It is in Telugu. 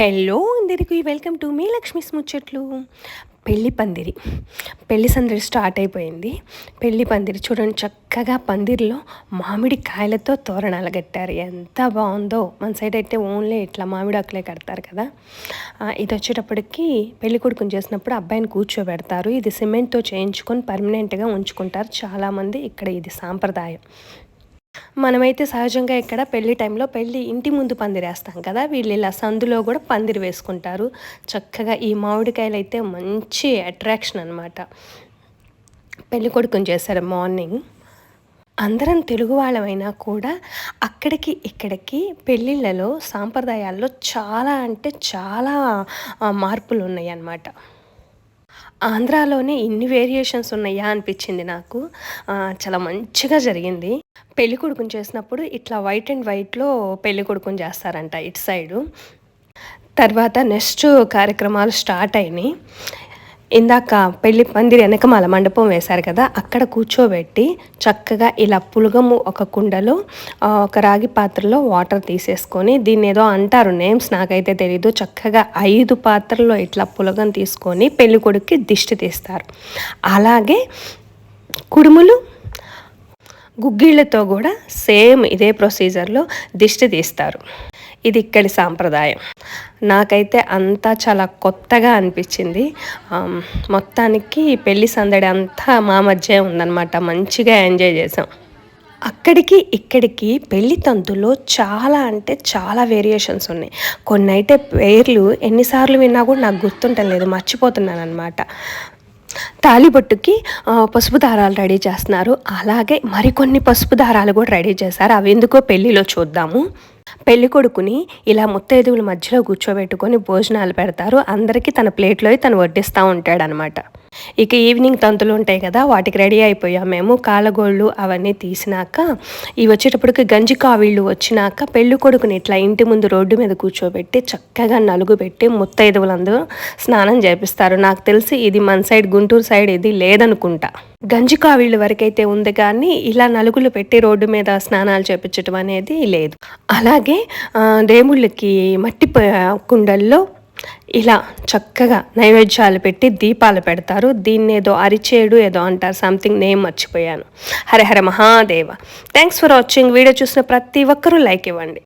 హలో అందరికీ వెల్కమ్ టు మీ లక్ష్మీస్ ముచ్చట్లు. పెళ్లి పందిరి, పెళ్లి సందడి స్టార్ట్ అయిపోయింది. పెళ్లి పందిరి చూడండి, చక్కగా పందిరిలో మామిడి కాయలతో తోరణాలు కట్టారు. ఎంత బాగుందో. మన సైడ్ అయితే ఓన్లీ ఇట్లా మామిడి ఆకులే కడతారు కదా. ఇది వచ్చేటప్పటికి పెళ్లి కొడుకుని చేసినప్పుడు అబ్బాయిని కూర్చోబెడతారు. ఇది సిమెంట్తో చేయించుకొని పర్మనెంట్గా ఉంచుకుంటారు చాలామంది. ఇక్కడ ఇది సాంప్రదాయం. మనమైతే సహజంగా ఇక్కడ పెళ్లి టైంలో ఇంటి ముందు పందిరేస్తాం కదా, వీళ్ళు ఇలా సందులో కూడా పందిరి వేసుకుంటారు. చక్కగా ఈ మామిడికాయలు అయితే మంచి అట్రాక్షన్ అనమాట. పెళ్లి కొడుకుని చేశారు మార్నింగ్. అందరం తెలుగు వాళ్ళమైనా కూడా అక్కడికి ఇక్కడికి పెళ్ళిళ్ళలో సాంప్రదాయాల్లో చాలా అంటే చాలా మార్పులు ఉన్నాయి అన్నమాట. ఆంధ్రాలోనే ఇన్ని వేరియేషన్స్ ఉన్నాయా అనిపించింది నాకు. చాలా మంచిగా జరిగింది. పెళ్లి కొడుకుని చేసినప్పుడు ఇట్లా వైట్ అండ్ వైట్లో పెళ్లి కొడుకుని చేస్తారంట ఇటు సైడు. తర్వాత నెక్స్ట్ కార్యక్రమాలు స్టార్ట్ అయినాయి. ఇందాక పెళ్లి పందిరి వెనకమాల మండపం వేశారు కదా, అక్కడ కూర్చోబెట్టి చక్కగా ఇలా పులగము ఒక కుండలో ఒక రాగి పాత్రలో వాటర్ తీసేసుకొని, దీన్ని ఏదో అంటారు నేమ్స్ నాకైతే తెలీదు, చక్కగా 5 పాత్రల్లో ఇట్లా పులగం తీసుకొని పెళ్లి కొడుక్కి దిష్టి తీస్తారు. అలాగే కుడుములు గుగ్గిళ్ళతో కూడా సేమ్ ఇదే ప్రొసీజర్లో దిష్టి తీస్తారు. ఇది ఇక్కడి సాంప్రదాయం. నాకైతే అంతా చాలా కొత్తగా అనిపించింది. మొత్తానికి పెళ్లి సందడి అంతా మా మధ్య ఉందన్నమాట. మంచిగా ఎంజాయ్ చేసాం. అక్కడికి ఇక్కడికి పెళ్లి తంతులో చాలా అంటే చాలా వేరియేషన్స్ ఉన్నాయి. కొన్ని అయితే పేర్లు ఎన్నిసార్లు విన్నా కూడా నాకు గుర్తుంటలేదు, మర్చిపోతున్నాను అనమాట. తాలిబొట్టుకి పసుపు దారాలు రెడీ చేస్తున్నారు. అలాగే మరికొన్ని పసుపు దారాలు కూడా రెడీ చేశారు. అవి ఎందుకో పెళ్ళిలో చూద్దాము. పెళ్లి కొడుకుని ఇలా ముత్తైదువుల మధ్యలో కూర్చోబెట్టుకొని భోజనాలు పెడతారు. అందరికీ తన ప్లేట్లో తను వడ్డిస్తూ ఉంటాడనమాట. ఇక ఈవినింగ్ తంతులు ఉంటాయి కదా, వాటికి రెడీ అయిపోయాం మేము. కాళ్ళగోళ్ళు అవన్నీ తీసినాక ఇవి వచ్చేటప్పటికి గంజి కావిళ్ళు వచ్చినాక పెళ్లి కొడుకుని ఇట్లా ఇంటి ముందు రోడ్డు మీద కూర్చోబెట్టి చక్కగా నలుగు పెట్టి ముత్తైదువులందరూ స్నానం చేపిస్తారు. నాకు తెలిసి ఇది మన సైడ్ గుంటూరు సైడ్ ఇది లేదనుకుంటా. గంజి కావిళ్ళు వరకైతే ఉంది, కానీ ఇలా నలుగులు పెట్టి రోడ్డు మీద స్నానాలు చేపించడం అనేది లేదు. అలాగే దేవుళ్ళకి మట్టి కుండల్లో ఇలా చక్కగా నైవేద్యాలు పెట్టి దీపాలు పెడతారు. దీన్ని ఏదో అరిచేడు ఏదో అంటారు, సంథింగ్ నేమ్ మర్చిపోయాను. Hara Hara Mahadeva. Thanks for watching. Video చూసిన ప్రతి ఒక్కరూ లైక్ ఇవ్వండి.